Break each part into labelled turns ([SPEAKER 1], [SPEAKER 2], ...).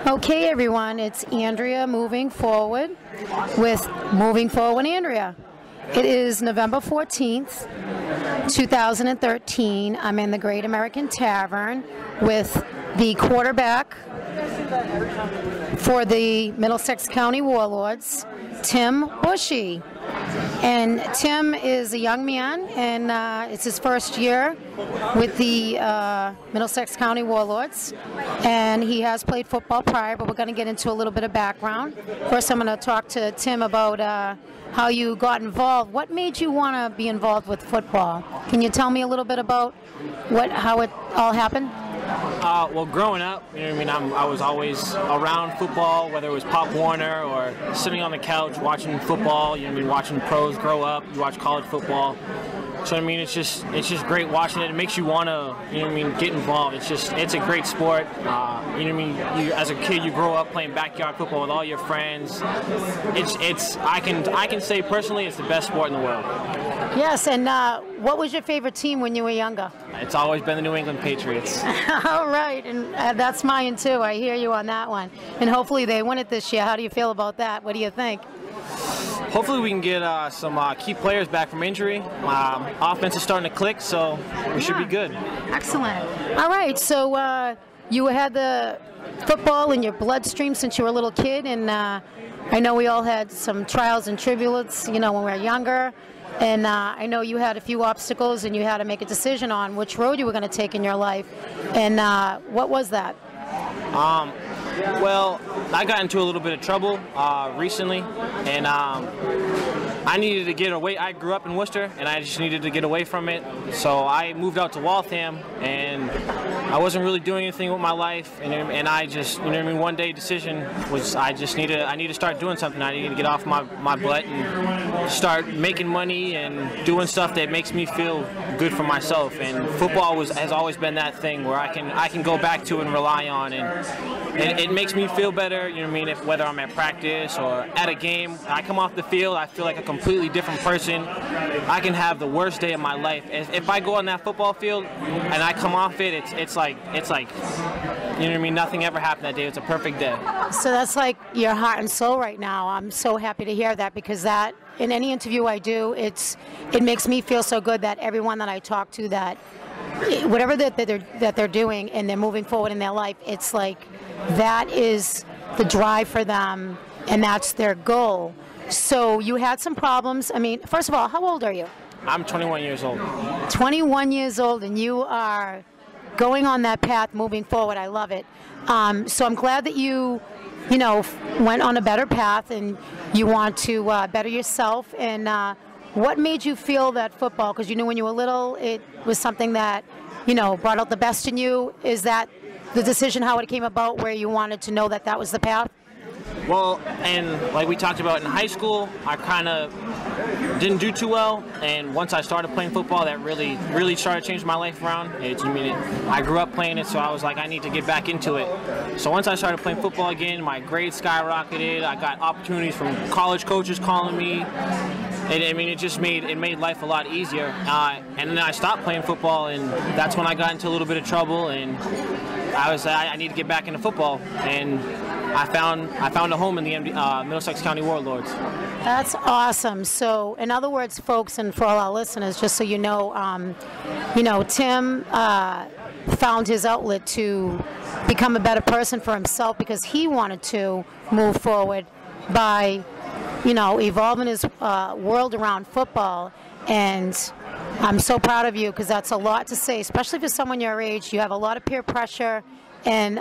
[SPEAKER 1] Okay, everyone, it's Andrea moving forward with Moving Forward Andrea. It is November 14th, 2013. I'm in the Great American Tavern with the quarterback for the Middlesex County WarLords, Tim Bushey. And Tim is a young man, and it's his first year with the Middlesex County WarLords, and he has played football prior, but we're going to get into a little bit of background. First, I'm going to talk to Tim about how you got involved. What made you want to be involved with football? Can you tell me a little bit about how it all happened?
[SPEAKER 2] Well, growing up, you know what I mean, I was always around football, whether it was Pop Warner or sitting on the couch watching football. You know what I mean, watching pros grow up. You watch college football. So I mean, it's just great watching it. It makes you want to, you know what I mean, get involved. It's a great sport. You know what I mean. As a kid, you grow up playing backyard football with all your friends. I can say personally, it's the best sport in the world.
[SPEAKER 1] Yes, and what was your favorite team when you were younger?
[SPEAKER 2] It's always been the New England Patriots.
[SPEAKER 1] All right, and that's mine too. I hear you on that one. And hopefully they win it this year. How do you feel about that? What do you think?
[SPEAKER 2] Hopefully we can get some key players back from injury. Offense is starting to click, so we should be good.
[SPEAKER 1] Excellent. All right, so you had the football in your bloodstream since you were a little kid, and I know we all had some trials and tribulations, you know, when we were younger. And I know you had a few obstacles, and you had to make a decision on which road you were going to take in your life. And what was that?
[SPEAKER 2] Well, I got into a little bit of trouble recently, and I needed to get away. I grew up in Worcester, and I just needed to get away from it. So I moved out to Waltham, and I wasn't really doing anything with my life. And I just, you know what I mean, one day decision was I need to start doing something. I need to get off my butt and start making money and doing stuff that makes me feel good for myself. And football has always been that thing where I can go back to and rely on, and it makes me feel better, you know what I mean, whether I'm at practice or at a game. I come off the field, I feel like a completely different person. I can have the worst day of my life. If I go on that football field and I come off it, it's like, you know what I mean, nothing ever happened that day. It's a perfect day.
[SPEAKER 1] So that's like your heart and soul right now. I'm so happy to hear that, because that, in any interview I do, it makes me feel so good that everyone that I talk to, that whatever that they're doing and they're moving forward in their life, it's like that is the drive for them, and that's their goal. So you had some problems. I mean, first of all, how old are you?
[SPEAKER 2] I'm 21 years old.
[SPEAKER 1] 21 years old, and you are going on that path, moving forward. I love it. So I'm glad that you went on a better path, and you want to better yourself. And what made you feel that football, because you knew when you were little it was something that, you know, brought out the best in you? Is that the decision, how it came about, where you wanted to know that that was the path?
[SPEAKER 2] Well, and like we talked about in high school, I kind of didn't do too well, and once I started playing football, that really started changing my life around. I grew up playing it, so I was like, I need to get back into it. So once I started playing football again, my grades skyrocketed. I got opportunities from college coaches calling me. It made life a lot easier. And then I stopped playing football, and that's when I got into a little bit of trouble, and I need to get back into football, and I found a home in the Middlesex County WarLords.
[SPEAKER 1] That's awesome. So, in other words, folks, and for all our listeners, just so you know, Tim found his outlet to become a better person for himself, because he wanted to move forward by, evolving his world around football. And I'm so proud of you, because that's a lot to say, especially for someone your age. You have a lot of peer pressure. And,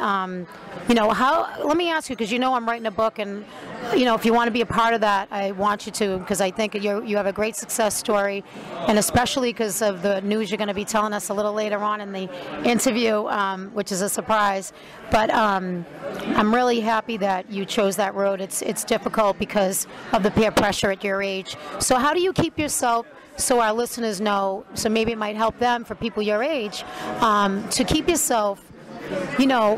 [SPEAKER 1] let me ask you, because I'm writing a book, and, if you want to be a part of that, I want you to, because I think you have a great success story, and especially because of the news you're going to be telling us a little later on in the interview, which is a surprise. But I'm really happy that you chose that road. It's difficult because of the peer pressure at your age. So how do you keep yourself, so our listeners know, so maybe it might help them, for people your age, to keep yourself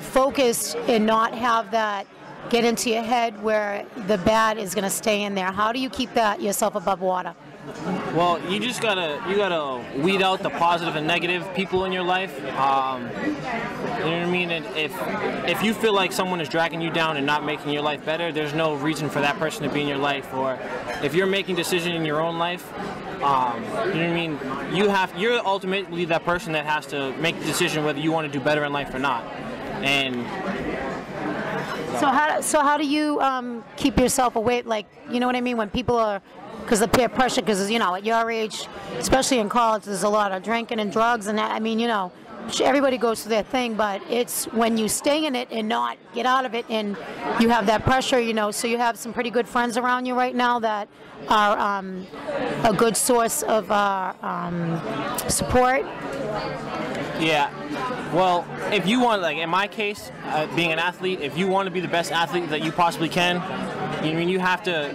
[SPEAKER 1] focused and not have that get into your head where the bad is going to stay in there? How do you keep yourself above water?
[SPEAKER 2] Well, you gotta weed out the positive and negative people in your life. You know what I mean? And if you feel like someone is dragging you down and not making your life better, there's no reason for that person to be in your life. Or if you're making decisions in your own life, you know what I mean? You're ultimately that person that has to make the decision whether you want to do better in life or not. And
[SPEAKER 1] so how do you keep yourself awake? Like, you know what I mean? When people are, because the peer pressure, because, you know, at your age, especially in college, there's a lot of drinking and drugs, and that, I mean, you know, everybody goes through their thing, but it's when you stay in it and not get out of it, and you have that pressure, you know. So you have some pretty good friends around you right now that are a good source of support.
[SPEAKER 2] Yeah. Well, if you want, like in my case, being an athlete, if you want to be the best athlete that you possibly can, I mean, you have to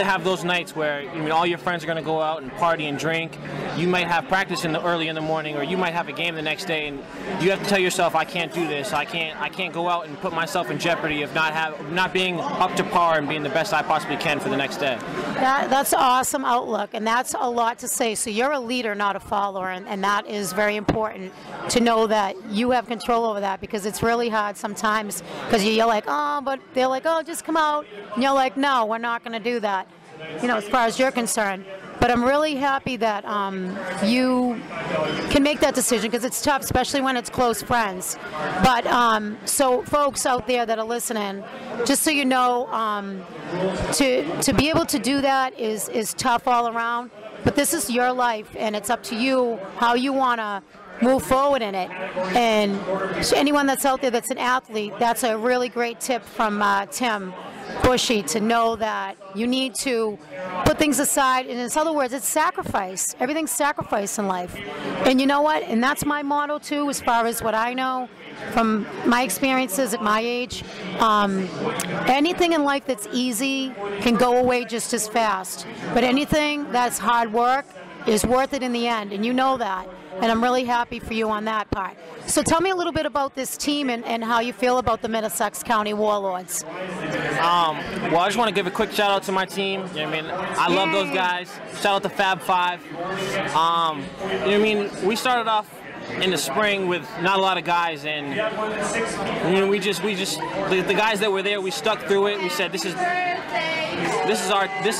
[SPEAKER 2] have those nights where, I mean, all your friends are going to go out and party and drink. You might have practice early in the morning, or you might have a game the next day, and you have to tell yourself, I can't do this. I can't go out and put myself in jeopardy of not being up to par and being the best I possibly can for the next day.
[SPEAKER 1] That's an awesome outlook, and that's a lot to say. So you're a leader, not a follower, and that is very important to know that you have control over that, because it's really hard sometimes, because you're like, oh, but they're like, oh, just come out, and you're like, no, we're not going to do that, you know, as far as you're concerned. But I'm really happy that you can make that decision, because it's tough, especially when it's close friends. But so folks out there that are listening, just so you know, to be able to do that is tough all around. But this is your life, and it's up to you how you want to move forward in it. And so anyone that's out there that's an athlete, that's a really great tip from Tim Bushey, to know that you need to put things aside. And in other words, it's sacrifice. Everything's sacrifice in life. And you know what? And that's my motto too, as far as what I know from my experiences at my age. Anything in life that's easy can go away just as fast. But anything that's hard work is worth it in the end, and you know that. And I'm really happy for you on that part. So tell me a little bit about this team and how you feel about the Middlesex County WarLords.
[SPEAKER 2] Well, I just want to give a quick shout out to my team. You know what I mean? I love those guys. Shout out to Fab Five. You know what I mean? We started off in the spring with not a lot of guys, and you know, the guys that were there, we stuck through it. We said, this is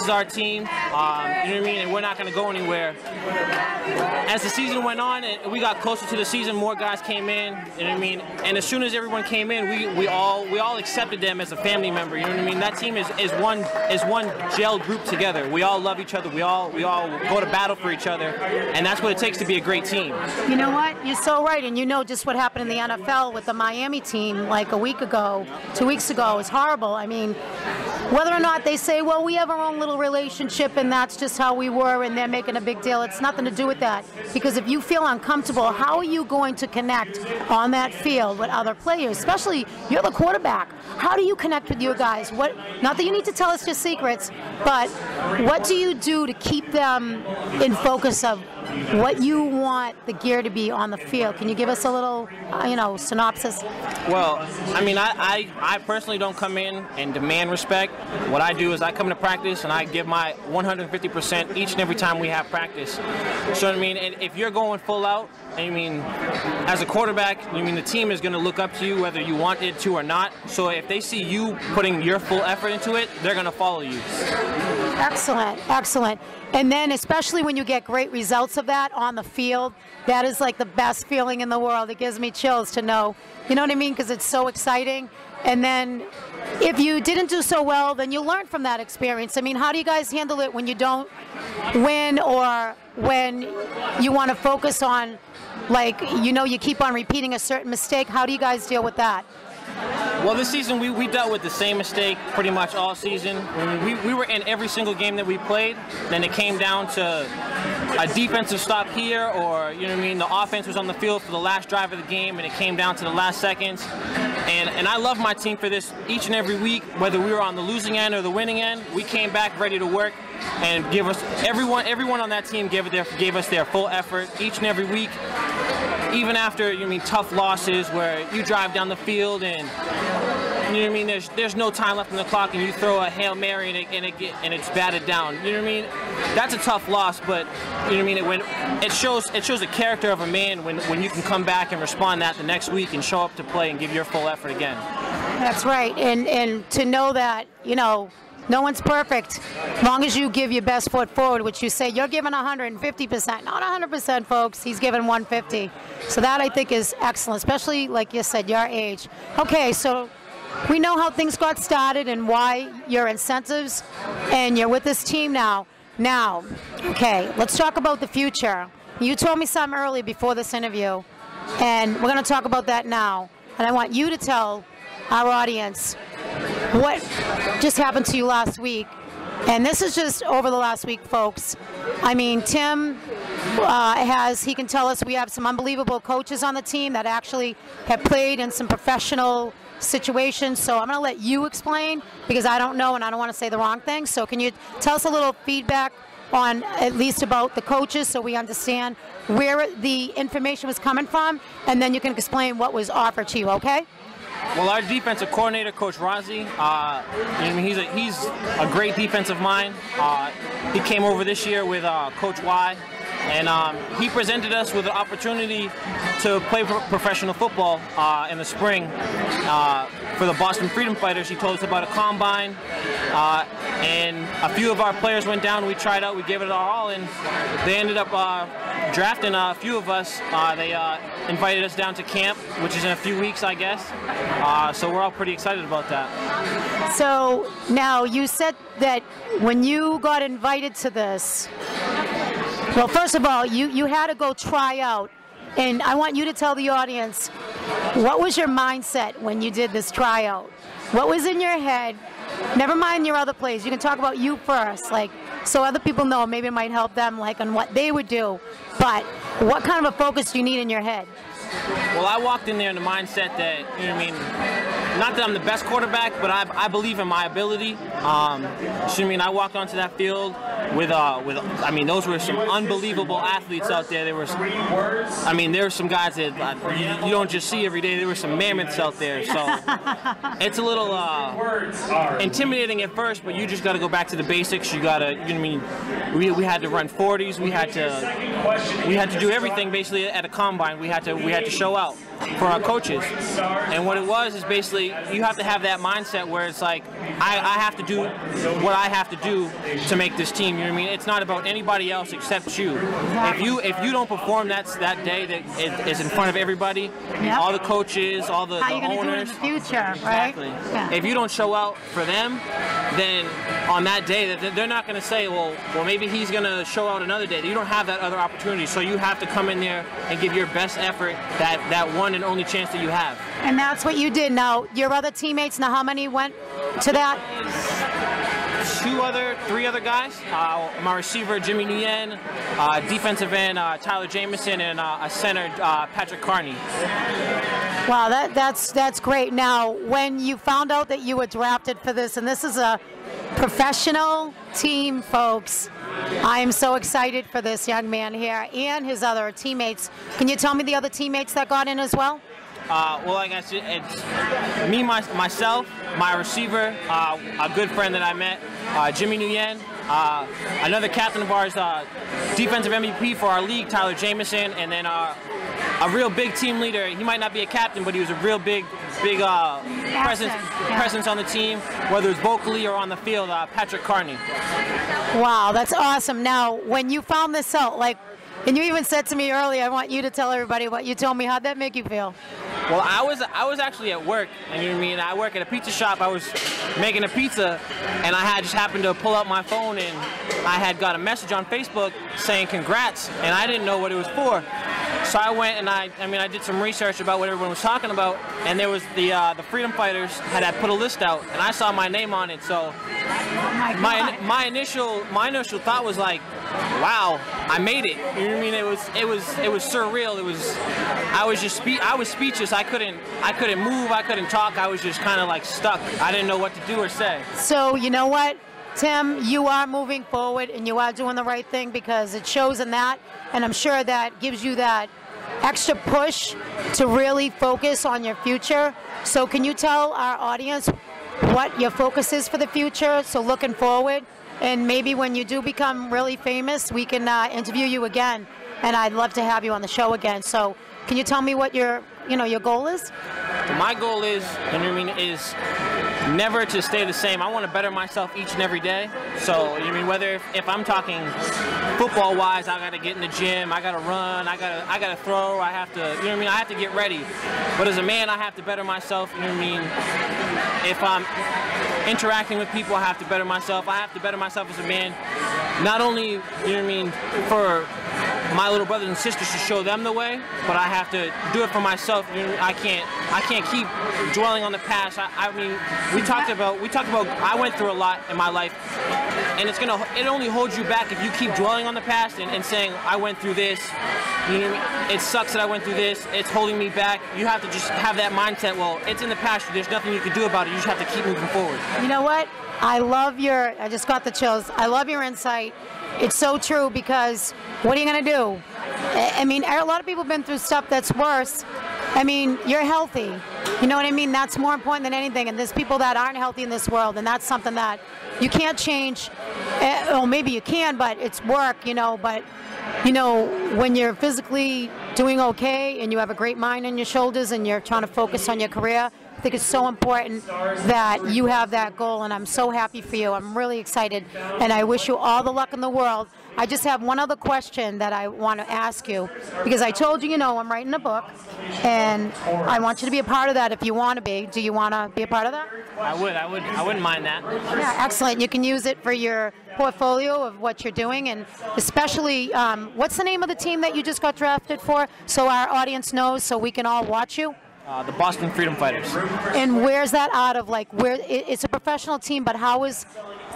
[SPEAKER 2] our team. You know what I mean? And we're not going to go anywhere. As the season went on and we got closer to the season, more guys came in. You know what I mean? And as soon as everyone came in, we all accepted them as a family member. You know what I mean? That team is one gelled group together. We all love each other. We all go to battle for each other, and that's what it takes to be a great team.
[SPEAKER 1] You know what? You're so right, and you know just what happened in the NFL with the Miami team like a week ago, 2 weeks ago. It's horrible. I mean, whether or not they say, well, we have our own little relationship and that's just how we were, and they're making a big deal, it's nothing to do with that. Because if you feel uncomfortable, how are you going to connect on that field with other players? Especially, you're the quarterback. How do you connect with your guys? Not that you need to tell us your secrets, but what do you do to keep them in focus of what you want the gear to be on the field? Can you give us a little, synopsis?
[SPEAKER 2] Well, I mean, I personally don't come in and demand respect. What I do is I come to practice and I give my 150% each and every time we have practice. So I mean, and if you're going full out, I mean, as a quarterback, I mean, the team is going to look up to you whether you want it to or not. So if they see you putting your full effort into it, they're going to follow you.
[SPEAKER 1] Excellent, excellent. And then especially when you get great results of that on the field, that is like the best feeling in the world. It gives me chills to know, you know what I mean? Because it's so exciting. And then if you didn't do so well, then you learn from that experience. I mean, how do you guys handle it when you don't win, or when you want to focus on, like, you keep on repeating a certain mistake? How do you guys deal with that?
[SPEAKER 2] Well, this season we dealt with the same mistake pretty much all season. We were in every single game that we played. Then it came down to a defensive stop here, or, you know what I mean, the offense was on the field for the last drive of the game and it came down to the last seconds. And I love my team for this. Each and every week, whether we were on the losing end or the winning end, we came back ready to work and everyone on that team gave us their full effort each and every week. even after, tough losses where you drive down the field and, you know what I mean, there's no time left on the clock and you throw a Hail Mary and it's batted down. You know what I mean? That's a tough loss, but you know what I mean, when it shows the character of a man when you can come back and respond that the next week and show up to play and give your full effort again.
[SPEAKER 1] That's right. And to know that, no one's perfect. As long as you give your best foot forward, which you say you're giving 150%, not 100%, folks. He's giving 150. So that I think is excellent, especially like you said, your age. Okay, so we know how things got started and why your incentives, and you're with this team now. Now, okay, let's talk about the future. You told me something early before this interview, and we're going to talk about that now. And I want you to tell our audience what just happened to you last week. And this is just over the last week, folks. I mean, Tim he can tell us we have some unbelievable coaches on the team that actually have played in some professional situations. So I'm going to let you explain because I don't know and I don't want to say the wrong thing. So can you tell us a little feedback on at least about the coaches so we understand where the information was coming from, and then you can explain what was offered to you, okay?
[SPEAKER 2] Well, our defensive coordinator, Coach Rozzi, he's a great defensive mind. He came over this year with Coach Y, and he presented us with an opportunity to play professional football in the spring for the Boston Freedom Fighters. He told us about a combine, and a few of our players went down. We tried out, we gave it our all, and they ended up drafting a few of us. They invited us down to camp, which is in a few weeks, I guess. So we're all pretty excited about that.
[SPEAKER 1] So now you said that when you got invited to this, well, first of all, you had to go try out. And I want you to tell the audience, what was your mindset when you did this tryout? What was in your head? Never mind your other plays. You can talk about you first, like, so other people know. Maybe it might help them, like, on what they would do. But what kind of a focus do you need in your head?
[SPEAKER 2] Well, I walked in there in the mindset that, you know what I mean, not that I'm the best quarterback, but I believe in my ability. I walked onto that field with those were some unbelievable athletes out there. There were some guys that you don't just see every day. There were some mammoths out there. So it's a little intimidating at first, but you just got to go back to the basics. You got to, we had to run 40s. We had to do everything basically at a combine. We had to show out for our coaches. And what it was is basically you have to have that mindset where it's like I have to do what I have to do to make this team. You know what I mean? It's not about anybody else except you. If you don't perform that day that is in front of everybody, all the coaches, all the
[SPEAKER 1] How you gonna
[SPEAKER 2] owners,
[SPEAKER 1] do it in the future, right?
[SPEAKER 2] Exactly.
[SPEAKER 1] Yeah.
[SPEAKER 2] If you don't show out for them, then on that day they're not going to say, well maybe he's going to show out another day. You don't have that other opportunity, so you have to come in there and give your best effort, that one and only chance that you have.
[SPEAKER 1] And that's what you did. Now, your other teammates, now how many went to that?
[SPEAKER 2] Three other guys. My receiver, Jimmy Nguyen, defensive end, Tyler Jamison, and a center, Patrick Carney.
[SPEAKER 1] Wow, that's great. Now, when you found out that you were drafted for this, and this is a professional team, folks, I am so excited for this young man here and his other teammates. Can you tell me the other teammates that got in as well?
[SPEAKER 2] Well, like I said, it's me, myself, my receiver, a good friend that I met, Jimmy Nguyen, another captain of ours, defensive MVP for our league, Tyler Jamison, and then a real big team leader. He might not be a captain, but he was a real big presence on the team, whether it's vocally or on the field, Patrick Carney.
[SPEAKER 1] Wow, that's awesome. Now, when you found this out, and you even said to me earlier, I want you to tell everybody what you told me. How'd that make you feel?
[SPEAKER 2] Well, I was actually at work, and you know what I mean? I work at a pizza shop. I was making a pizza, and I just happened to pull out my phone, and I had got a message on Facebook saying congrats, and I didn't know what it was for. So I went and I did some research about what everyone was talking about, and there was the Freedom Fighters had put a list out, and I saw my name on it. So my initial thought was like, wow, I made it. You know what I mean? It was surreal. I was speechless. I couldn't move. I couldn't talk. I was just kind of like stuck. I didn't know what to do or say.
[SPEAKER 1] So you know what, Tim, you are moving forward and you are doing the right thing because it shows in that, and I'm sure that gives you that extra push to really focus on your future. So can you tell our audience what your focus is for the future? So looking forward, and maybe when you do become really famous, we can interview you again, and I'd love to have you on the show again. So can you tell me what your goal is?
[SPEAKER 2] My goal is, is never to stay the same. I want to better myself each and every day. So, whether if I'm talking football-wise, I got to get in the gym, I got to run, I got to throw, I have to, I have to get ready. But as a man, I have to better myself. If I'm interacting with people, I have to better myself. I have to better myself as a man. Not only, for my little brothers and sisters to show them the way, but I have to do it for myself. I can't keep dwelling on the past. We talked about I went through a lot in my life, and it only holds you back if you keep dwelling on the past and saying, I went through this. It sucks that I went through this. It's holding me back. You have to just have that mindset. Well, it's in the past. There's nothing you can do about it. You just have to keep moving forward.
[SPEAKER 1] You know what? I just got the chills. I love your insight. It's so true, because what are you going to do? A lot of people have been through stuff that's worse. You're healthy. You know what I mean? That's more important than anything. And there's people that aren't healthy in this world, and that's something that you can't change. Or maybe you can, but it's work, But, when you're physically doing okay and you have a great mind on your shoulders and you're trying to focus on your career, I think it's so important that you have that goal, and I'm so happy for you. I'm really excited, and I wish you all the luck in the world. I just have one other question that I want to ask you, because I told you, I'm writing a book, and I want you to be a part of that if you want to be. Do you want to be a part of that?
[SPEAKER 2] I wouldn't mind that.
[SPEAKER 1] Yeah, excellent. You can use it for your portfolio of what you're doing, and especially, what's the name of the team that you just got drafted for, so our audience knows, so we can all watch you?
[SPEAKER 2] The Boston Freedom Fighters.
[SPEAKER 1] And where's that out of? It's a professional team, but how is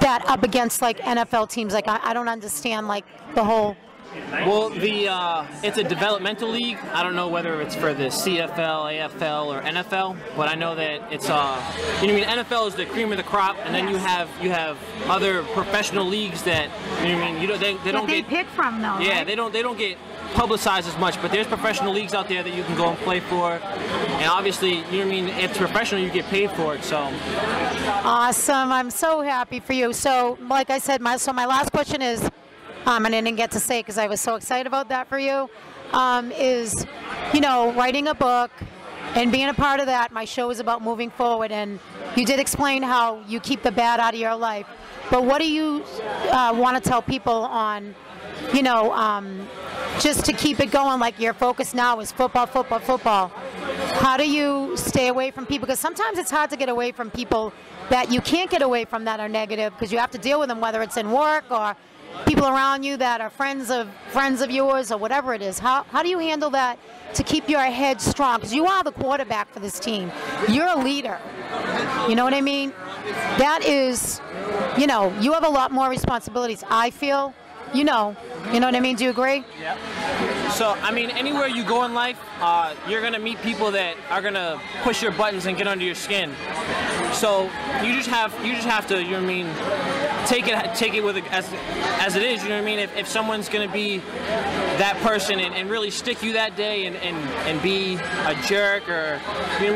[SPEAKER 1] that up against NFL teams? I don't understand the whole.
[SPEAKER 2] Well, it's a developmental league. I don't know whether it's for the CFL, AFL, or NFL, but I know that it's NFL is the cream of the crop, and then you have other professional leagues that they don't get
[SPEAKER 1] pick from though.
[SPEAKER 2] Yeah,
[SPEAKER 1] right?
[SPEAKER 2] they don't get publicized as much, but there's professional leagues out there that you can go and play for, and obviously, if it's professional, you get paid for it. So
[SPEAKER 1] awesome! I'm so happy for you. So, like I said, my last question is, and I didn't get to say it because I was so excited about that for you, is writing a book and being a part of that. My show is about moving forward, and you did explain how you keep the bad out of your life. But what do you want to tell people on, just to keep it going, your focus now is football, football, football. How do you stay away from people? Because sometimes it's hard to get away from people that you can't get away from that are negative, because you have to deal with them, whether it's in work or people around you that are friends of yours or whatever it is. How do you handle that to keep your head strong? Because you are the quarterback for this team. You're a leader. You know what I mean? That is, you have a lot more responsibilities, I feel. You know what I mean? Do you agree?
[SPEAKER 2] Yeah. So, anywhere you go in life, you're going to meet people that are going to push your buttons and get under your skin. So, you just have to, take it with it as it is, If someone's going to be that person and really stick you that day and be a jerk, or,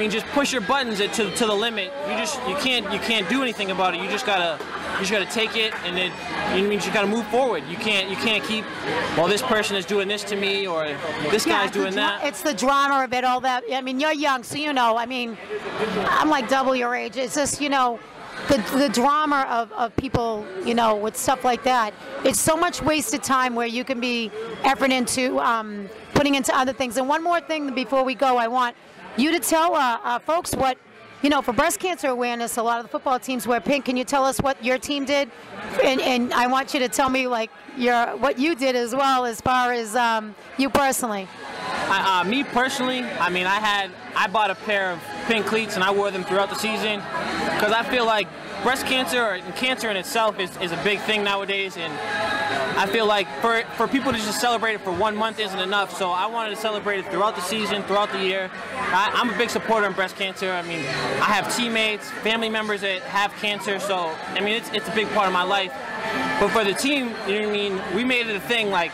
[SPEAKER 2] just push your buttons to the limit. You can't do anything about it. You just gotta take it, and then you gotta move forward. You can't keep, well, this person is doing this to me, or this guy's doing that.
[SPEAKER 1] It's the drama of it, all that. You're young, so I'm like double your age. It's just, the drama of people, with stuff like that. It's so much wasted time where you can be effort into putting into other things. And one more thing before we go, I want you to tell folks what, for breast cancer awareness, a lot of the football teams wear pink. Can you tell us what your team did? And I want you to tell me what you did as well, as far as you personally.
[SPEAKER 2] Me personally, I bought a pair of pink cleats and I wore them throughout the season, because I feel like breast cancer and cancer in itself is a big thing nowadays, and I feel like for people to just celebrate it for 1 month isn't enough, so I wanted to celebrate it throughout the season, throughout the year. I'm a big supporter of breast cancer. I have teammates, family members that have cancer, so it's a big part of my life. But for the team, you know what I mean, we made it a thing, like,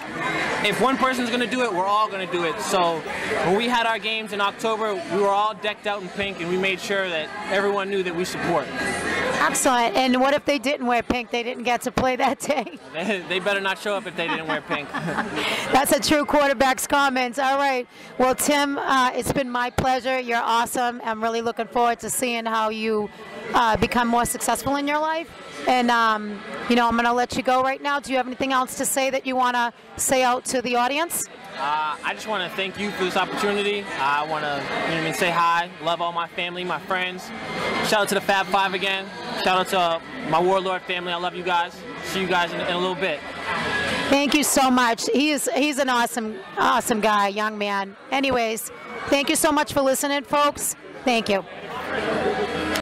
[SPEAKER 2] if one person's going to do it, we're all going to do it. So when we had our games in October, we were all decked out in pink, and we made sure that everyone knew that we support.
[SPEAKER 1] Excellent. And what if they didn't wear pink? They didn't get to play that day.
[SPEAKER 2] They better not show up if they didn't wear pink.
[SPEAKER 1] That's a true quarterback's comments. All right. Well, Tim, it's been my pleasure. You're awesome. I'm really looking forward to seeing how you become more successful in your life. And, you know, I'm going to let you go right now. Do you have anything else to say that you want to say out to the audience?
[SPEAKER 2] I just want to thank you for this opportunity. I want to, you know what I mean, say hi, love all my family, my friends. Shout out to the Fab Five again. Shout out to my WarLord family. I love you guys. See you guys in a little bit.
[SPEAKER 1] Thank you so much. He's an awesome guy, young man. Anyways, thank you so much for listening, folks. Thank you.